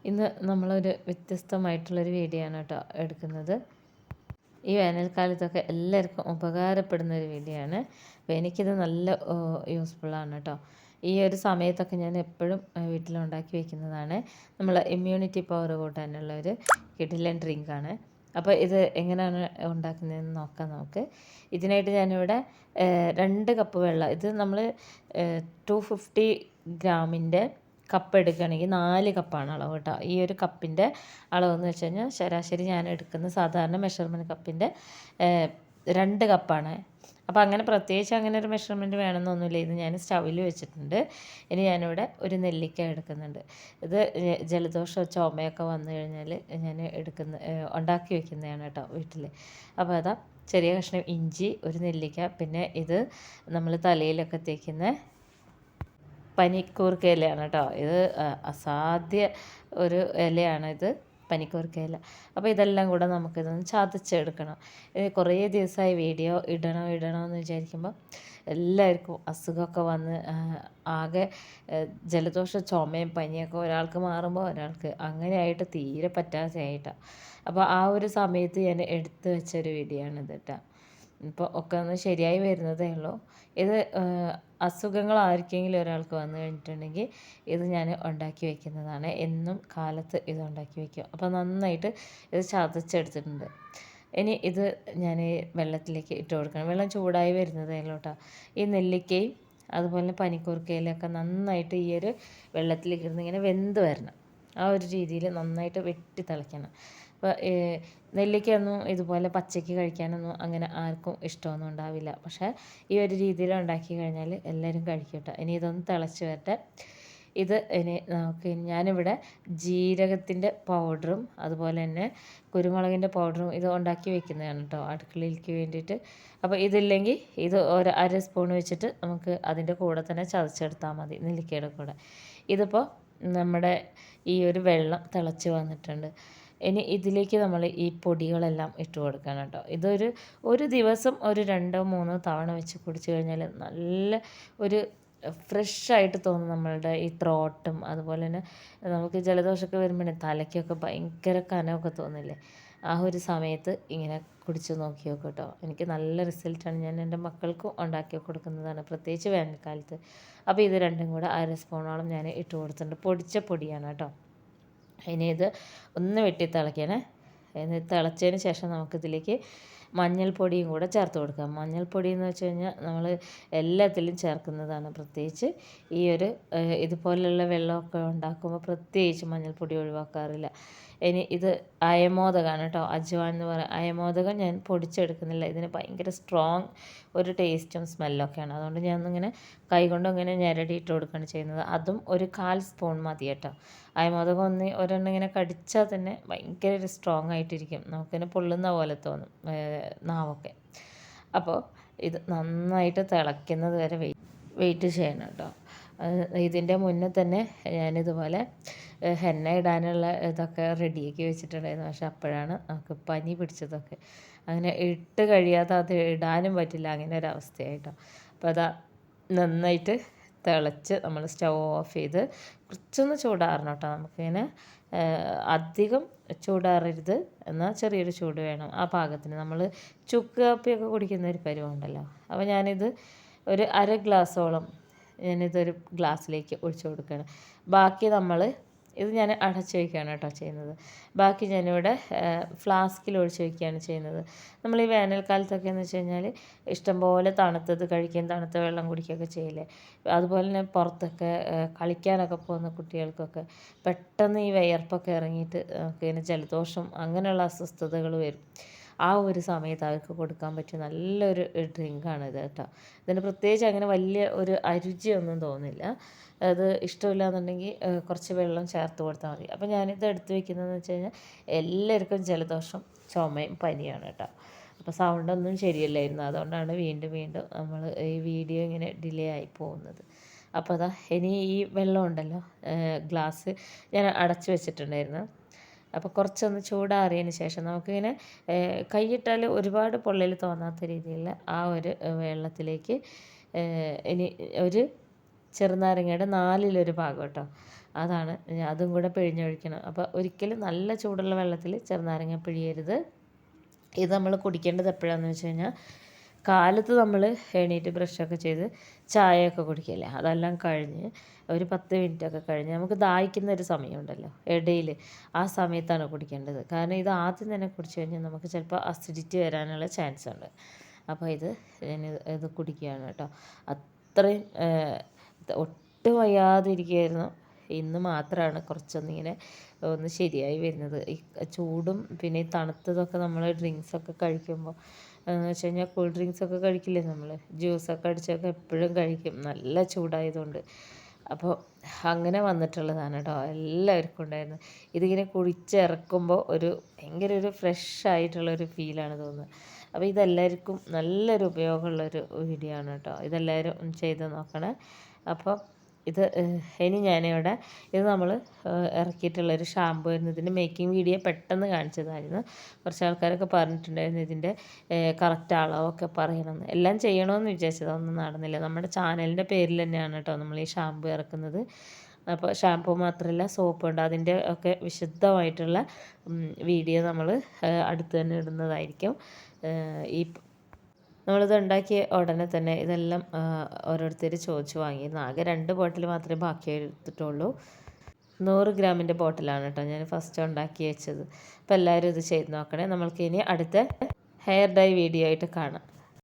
ഇന്ന് നമ്മളൊരു വ്യത്യസ്തമായിട്ടുള്ളൊരു വീഡിയോ ആണ് കേട്ടോ എടുക്കുന്നത്. ഈ വേനൽക്കാലത്തൊക്കെ എല്ലാവർക്കും ഉപകാരപ്പെടുന്ന ഒരു വീഡിയോ ആണ്. അപ്പോൾ എനിക്കിത് നല്ല യൂസ്ഫുള്ളാണ് കേട്ടോ. ഈ ഒരു സമയത്തൊക്കെ ഞാൻ എപ്പോഴും വീട്ടിലുണ്ടാക്കി വയ്ക്കുന്നതാണ്. നമ്മൾ ഇമ്മ്യൂണിറ്റി പവർ കൂട്ടാനുള്ള ഒരു കിടിലൻ ഡ്രിങ്കാണ്. അപ്പോൾ ഇത് എങ്ങനെയാണ് ഉണ്ടാക്കുന്നതെന്ന് നോക്കാം നമുക്ക്. ഇതിനായിട്ട് ഞാനിവിടെ 2 കപ്പ് വെള്ളം, ഇത് നമ്മൾ 250 ഗ്രാമിൻ്റെ കപ്പ് എടുക്കുകയാണെങ്കിൽ 4 കപ്പാണ് അളവ് കേട്ടോ. ഈ ഒരു കപ്പിൻ്റെ അളവെന്ന് വെച്ച് കഴിഞ്ഞാൽ ശരാശരി ഞാൻ എടുക്കുന്ന സാധാരണ മെഷർമെൻറ്റ് കപ്പിൻ്റെ 2 കപ്പാണ്. അപ്പോൾ അങ്ങനെ പ്രത്യേകിച്ച് അങ്ങനെ ഒരു മെഷർമെൻറ്റ് വേണമെന്നൊന്നുമില്ല. ഇത് ഞാൻ സ്റ്റൗവിൽ വെച്ചിട്ടുണ്ട്. ഇനി ഞാനിവിടെ ഒരു നെല്ലിക്ക എടുക്കുന്നുണ്ട്. ഇത് ജലദോഷം ചുമയൊക്കെ വന്നു കഴിഞ്ഞാൽ ഞാൻ ഉണ്ടാക്കി വയ്ക്കുന്നതാണ് കേട്ടോ വീട്ടിൽ. അപ്പോൾ അതാ ചെറിയ കഷ്ണം ഇഞ്ചി, ഒരു നെല്ലിക്ക, പിന്നെ ഇത് നമ്മൾ തലയിലൊക്കെ തേക്കുന്ന പനിക്കൂർക്ക ഇലയാണ് കേട്ടോ. ഇത് അസാധ്യ ഒരു ഇലയാണിത്, പനിക്കൂർക്ക ഇല. അപ്പോൾ ഇതെല്ലാം കൂടെ നമുക്കിതൊന്ന് ചതച്ചെടുക്കണം. കുറേ ദിവസമായി വീഡിയോ ഇടണമെന്ന് വിചാരിക്കുമ്പോൾ എല്ലാവർക്കും അസുഖമൊക്കെ വന്ന് ആകെ ജലദോഷം ചുമയും പനിയൊക്കെ ഒരാൾക്ക് മാറുമ്പോൾ ഒരാൾക്ക് അങ്ങനെയായിട്ട് തീരെ പറ്റാതെയായിട്ടാണ്. അപ്പോൾ ആ ഒരു സമയത്ത് ഞാൻ എടുത്തു വെച്ചൊരു വീഡിയോ ആണിത് കേട്ടോ. ഇപ്പോൾ ഒക്കെ ഒന്ന് ശരിയായി വരുന്നതേ ഉള്ളൂ. ഇത് അസുഖങ്ങൾ ആർക്കെങ്കിലും ഒരാൾക്ക് വന്നു കഴിഞ്ഞിട്ടുണ്ടെങ്കിൽ ഇത് ഞാൻ ഉണ്ടാക്കി വയ്ക്കുന്നതാണ്. എന്നും കാലത്ത് ഇത് ഉണ്ടാക്കി വയ്ക്കും. അപ്പോൾ നന്നായിട്ട് ഇത് ചതച്ചെടുത്തിട്ടുണ്ട്. ഇനി ഇത് ഞാൻ വെള്ളത്തിലേക്ക് ഇട്ട് കൊടുക്കണം. വെള്ളം ചൂടായി വരുന്നതേ ഉള്ളൂ കേട്ടോ. ഈ നെല്ലിക്കയും അതുപോലെ പനിക്കൂർക്കയിലൊക്കെ നന്നായിട്ട് ഈ ഒരു വെള്ളത്തിലേക്ക് ഇരുന്ന് ഇങ്ങനെ വെന്ത് വരണം. ആ ഒരു രീതിയിൽ നന്നായിട്ട് വെട്ടി തിളയ്ക്കണം. അപ്പോൾ നെല്ലിക്കയൊന്നും ഇതുപോലെ പച്ചയ്ക്ക് കഴിക്കാനൊന്നും അങ്ങനെ ആർക്കും ഇഷ്ടമൊന്നും ഉണ്ടാവില്ല. പക്ഷേ ഈ ഒരു രീതിയിൽ ഉണ്ടാക്കി കഴിഞ്ഞാൽ എല്ലാവരും കഴിക്കും കേട്ടോ. ഇനി ഇതൊന്ന് തിളച്ച് വരട്ടെ. ഞാനിവിടെ ജീരകത്തിൻ്റെ പൗഡറും അതുപോലെ തന്നെ കുരുമുളകിൻ്റെ പൗഡറും ഇത് ഉണ്ടാക്കി വെക്കുന്നതാണ് കേട്ടോ അടുക്കളയിലേക്ക് വേണ്ടിയിട്ട്. അപ്പോൾ ഇതില്ലെങ്കിൽ ഇത് ഒരു 1/2 സ്പൂൺ വെച്ചിട്ട് നമുക്ക് അതിൻ്റെ കൂടെ തന്നെ ചതച്ചെടുത്താൽ മതി, നെല്ലിക്കയുടെ കൂടെ. ഇതിപ്പോൾ നമ്മുടെ ഈ ഒരു വെള്ളം തിളച്ച് വന്നിട്ടുണ്ട്. ഇനി ഇതിലേക്ക് നമ്മൾ ഈ പൊടികളെല്ലാം ഇട്ട് കൊടുക്കണം കേട്ടോ. ഒരു ദിവസം ഒരു 2-3 തവണ വെച്ച് കുടിച്ചു കഴിഞ്ഞാൽ നല്ല ഒരു ഫ്രഷായിട്ട് തോന്നും. നമ്മളുടെ ഈ ത്രോട്ടും അതുപോലെ തന്നെ നമുക്ക് ജലദോഷമൊക്കെ വരുമ്പോഴേ തലയ്ക്കൊക്കെ ഭയങ്കര കനമൊക്കെ തോന്നില്ലേ, ആ ഒരു സമയത്ത് ഇങ്ങനെ കുടിച്ച് നോക്കി നോക്കും കേട്ടോ. എനിക്ക് നല്ല റിസൾട്ടാണ്. ഞാൻ എൻ്റെ മക്കൾക്കും ഉണ്ടാക്കി കൊടുക്കുന്നതാണ്, പ്രത്യേകിച്ച് വേനൽക്കാലത്ത്. അപ്പോൾ ഇത് രണ്ടും കൂടെ 1/2 സ്പൂണോളം ഞാൻ ഇട്ട് കൊടുത്തിട്ടുണ്ട്. പൊടിച്ച പൊടിയാണ് കേട്ടോ. ഇനി ഇത് ഒന്ന് വെട്ടി തിളയ്ക്കണേ. എന്നിട്ട് തിളച്ചതിന് ശേഷം നമുക്കിതിലേക്ക് മഞ്ഞൾപ്പൊടിയും കൂടെ ചേർത്ത് കൊടുക്കാം. മഞ്ഞൾപ്പൊടി എന്ന് വെച്ച് കഴിഞ്ഞാൽ നമ്മൾ എല്ലാത്തിലും ചേർക്കുന്നതാണ്. പ്രത്യേകിച്ച് ഈ ഒരു ഇതുപോലുള്ള വെള്ളമൊക്കെ ഉണ്ടാക്കുമ്പോൾ പ്രത്യേകിച്ച് മഞ്ഞൾപ്പൊടി ഒഴിവാക്കാറില്ല. ഇനി ഇത് അയമോദകമാണ് കേട്ടോ, അജ്വാൻ എന്ന് പറയുക. അയമോദകം ഞാൻ പൊടിച്ചെടുക്കുന്നില്ല. ഇതിന് ഭയങ്കര സ്ട്രോങ് ഒരു ടേസ്റ്റും സ്മെല്ലൊക്കെയാണ്. അതുകൊണ്ട് ഞാനൊന്നിങ്ങനെ കൈകൊണ്ട് ഇങ്ങനെ ഞെരടിയിട്ട് കൊടുക്കുകയാണ് ചെയ്യുന്നത്. അതും ഒരു 1/4 സ്പൂൺ മതി കേട്ടോ. അയമോദകം ഒരെണ്ണം ഇങ്ങനെ കടിച്ചാൽ തന്നെ ഭയങ്കര ഒരു സ്ട്രോങ് ആയിട്ടിരിക്കും, നമുക്കിങ്ങനെ പൊള്ളുന്ന പോലെ തോന്നും നാവൊക്കെ. അപ്പോൾ ഇത് നന്നായിട്ട് തിളയ്ക്കുന്നത് വരെ വെയിറ്റ് ചെയ്യണം കേട്ടോ. ഇതിൻ്റെ മുന്നേ തന്നെ ഞാനിതുപോലെ ഹെന്ന ഇടാനുള്ള ഇതൊക്കെ റെഡിയാക്കി വെച്ചിട്ടുണ്ടായിരുന്നു. പക്ഷെ അപ്പോഴാണ് നമുക്ക് പനി പിടിച്ചതൊക്കെ. അങ്ങനെ ഇട്ട് കഴിയാതെ അത് ഇടാനും പറ്റില്ല, അങ്ങനെ ഒരവസ്ഥയായിട്ടോ. അപ്പോൾ അതാ നന്നായിട്ട് തിളച്ച് നമ്മൾ സ്റ്റൗ ഓഫ് ചെയ്ത് കുറച്ചൊന്ന് ചൂടാറണം കേട്ടോ. നമുക്കിങ്ങനെ അധികം ചൂടാറരുത്, എന്നാൽ ചെറിയൊരു ചൂട് വേണം. ആ പാകത്തിന് നമ്മൾ ചുക്ക് കാപ്പിയൊക്കെ കുടിക്കുന്ന ഒരു പരുവമുണ്ടല്ലോ. അപ്പോൾ ഞാനിത് ഒരു 1/2 ഗ്ലാസ്സോളം ഞാനിതൊരു ഗ്ലാസ്സിലേക്ക് ഒഴിച്ചു കൊടുക്കുകയാണ്. ബാക്കി ഇത് ഞാൻ അടച്ചു വയ്ക്കുകയാണ് കേട്ടോ ചെയ്യുന്നത്. ബാക്കി ഞാനിവിടെ ഫ്ലാസ്കിൽ ഒഴിച്ച് വയ്ക്കുകയാണ് ചെയ്യുന്നത്. നമ്മൾ ഈ വേനൽക്കാലത്തൊക്കെ എന്ന് വെച്ച് കഴിഞ്ഞാൽ ഇഷ്ടംപോലെ തണുത്തത് കഴിക്കുകയും തണുത്ത വെള്ളം കുടിക്കുകയൊക്കെ ചെയ്യില്ലേ. അതുപോലെ തന്നെ പുറത്തൊക്കെ കളിക്കാനൊക്കെ പോകുന്ന കുട്ടികൾക്കൊക്കെ പെട്ടെന്ന് ഈ വിയർപ്പൊക്കെ ഇറങ്ങിയിട്ട് പിന്നെ ജലദോഷം അങ്ങനെയുള്ള അസ്വസ്ഥതകൾ വരും. ആ ഒരു സമയത്ത് അവർക്ക് കൊടുക്കാൻ പറ്റിയ നല്ലൊരു ഡ്രിങ്കാണിത് കേട്ടോ. ഇതിന് പ്രത്യേകിച്ച് അങ്ങനെ വലിയ ഒരു അരുചിയൊന്നും തോന്നില്ല. അത് ഇഷ്ടമില്ല എന്നുണ്ടെങ്കിൽ കുറച്ച് വെള്ളം ചേർത്ത് കൊടുത്താൽ മതി. അപ്പോൾ ഞാനിത് എടുത്ത് വയ്ക്കുന്നതെന്ന് വെച്ച് കഴിഞ്ഞാൽ എല്ലാവർക്കും ജലദോഷം ചുമയും പനിയാണ് കേട്ടോ. അപ്പോൾ സൗണ്ടൊന്നും ശരിയല്ലായിരുന്നു, അതുകൊണ്ടാണ് വീണ്ടും നമ്മൾ ഈ വീഡിയോ ഇങ്ങനെ ഡിലേ ആയി പോകുന്നത്. അപ്പോൾ അതാ ഇനി ഈ വെള്ളം ഉണ്ടല്ലോ, ഗ്ലാസ് ഞാൻ അടച്ചു വെച്ചിട്ടുണ്ടായിരുന്നു. അപ്പോൾ കുറച്ചൊന്ന് ചൂടാറിയതിന് ശേഷം നമുക്കിങ്ങനെ കൈയിട്ടാൽ ഒരുപാട് പൊള്ളൽ തോന്നാത്ത രീതിയിൽ ആ ഒരു വെള്ളത്തിലേക്ക് ഇനി ഒരു ചെറുനാരങ്ങയുടെ 4/1 ഭാഗം കേട്ടോ, അതാണ് അതും കൂടെ പിഴിഞ്ഞൊഴിക്കണം. അപ്പോൾ ഒരിക്കലും നല്ല ചൂടുള്ള വെള്ളത്തിൽ ചെറുനാരങ്ങ പിഴിയരുത്. ഇത് നമ്മൾ കുടിക്കേണ്ടത് എപ്പോഴാണെന്ന് വെച്ച് കഴിഞ്ഞാൽ കാലത്ത് നമ്മൾ എണീറ്റ് ബ്രഷൊക്കെ ചെയ്ത് ചായയൊക്കെ കുടിക്കില്ലേ, അതെല്ലാം കഴിഞ്ഞ് ഒരു 10 മിനിറ്റൊക്കെ കഴിഞ്ഞ് നമുക്ക് ദാഹിക്കുന്ന ഒരു സമയമുണ്ടല്ലോ ഇടയിൽ, ആ സമയത്താണ് കുടിക്കേണ്ടത്. കാരണം ഇത് ആദ്യം തന്നെ കുടിച്ചു കഴിഞ്ഞാൽ നമുക്ക് ചിലപ്പോൾ അസിഡിറ്റി വരാനുള്ള ചാൻസ് ഉണ്ട്. അപ്പോൾ ഞാൻ ഇത് കുടിക്കുകയാണ് കേട്ടോ. അത്രയും ഒട്ടും വയ്യാതെ ഇരിക്കുകയായിരുന്നു. ഇന്ന് മാത്രമാണ് കുറച്ചൊന്നിങ്ങനെ ഒന്ന് ശരിയായി വരുന്നത്. ഈ ചൂടും പിന്നെ ഈ തണുത്തതൊക്കെ നമ്മൾ ഡ്രിങ്ക്സൊക്കെ കഴിക്കുമ്പോൾ എന്ന് വെച്ച് കഴിഞ്ഞാൽ കൂൾ ഡ്രിങ്ക്സൊക്കെ കഴിക്കില്ലേ നമ്മൾ, ജ്യൂസൊക്കെ അടിച്ചൊക്കെ എപ്പോഴും കഴിക്കും നല്ല ചൂടായതുകൊണ്ട്. അപ്പോൾ അങ്ങനെ വന്നിട്ടുള്ളതാണ് കേട്ടോ. എല്ലാവർക്കും ഉണ്ടായിരുന്നു. ഇതിങ്ങനെ കുടിച്ചിറക്കുമ്പോൾ ഭയങ്കര ഒരു ഫ്രഷ് ആയിട്ടുള്ളൊരു ഫീലാണ് തോന്നുന്നത്. അപ്പോൾ ഇതെല്ലാവർക്കും നല്ലൊരു ഉപയോഗമുള്ളൊരു വീഡിയോ ആണ് കേട്ടോ. ഇതെല്ലാവരും ചെയ്ത് നോക്കണേ. അപ്പോൾ ഇനി ഞാനിവിടെ നമ്മൾ ഇറക്കിയിട്ടുള്ളൊരു ഷാമ്പു ആയിരുന്നു. ഇതിൻ്റെ മേക്കിംഗ് വീഡിയോ പെട്ടെന്ന് കാണിച്ചതായിരുന്നു. കുറച്ച് ആൾക്കാരൊക്കെ പറഞ്ഞിട്ടുണ്ടായിരുന്നു ഇതിൻ്റെ കറക്റ്റ് അളവൊക്കെ പറയണമെന്ന്. എല്ലാം ചെയ്യണമെന്ന് വിചാരിച്ചതൊന്നും നടന്നില്ല. നമ്മുടെ ചാനലിൻ്റെ പേരിൽ തന്നെയാണ് കേട്ടോ നമ്മൾ ഈ ഷാമ്പു ഇറക്കുന്നത്. അപ്പോൾ ഷാമ്പു മാത്രമല്ല സോപ്പുണ്ട്, അതിൻ്റെ ഒക്കെ വിശദമായിട്ടുള്ള വീഡിയോ നമ്മൾ അടുത്ത് തന്നെ ഇടുന്നതായിരിക്കും. ഈ നമ്മളിത് ഉണ്ടാക്കിയ ഉടനെ തന്നെ ഇതെല്ലാം ഓരോരുത്തർ ചോദിച്ചു വാങ്ങിയിരുന്നു. ആകെ 2 ബോട്ടിൽ മാത്രമേ ബാക്കി എടുത്തിട്ടുള്ളൂ. 100 ഗ്രാമിൻ്റെ ബോട്ടിലാണ് കേട്ടോ ഞാൻ ഫസ്റ്റ് ഉണ്ടാക്കി വെച്ചത്. അപ്പോൾ എല്ലാവരും ഇത് ചെയ്ത് നോക്കണേ. നമ്മൾക്ക് ഇനി അടുത്ത ഹെയർ ഡൈ വീഡിയോ ആയിട്ട് കാണാം.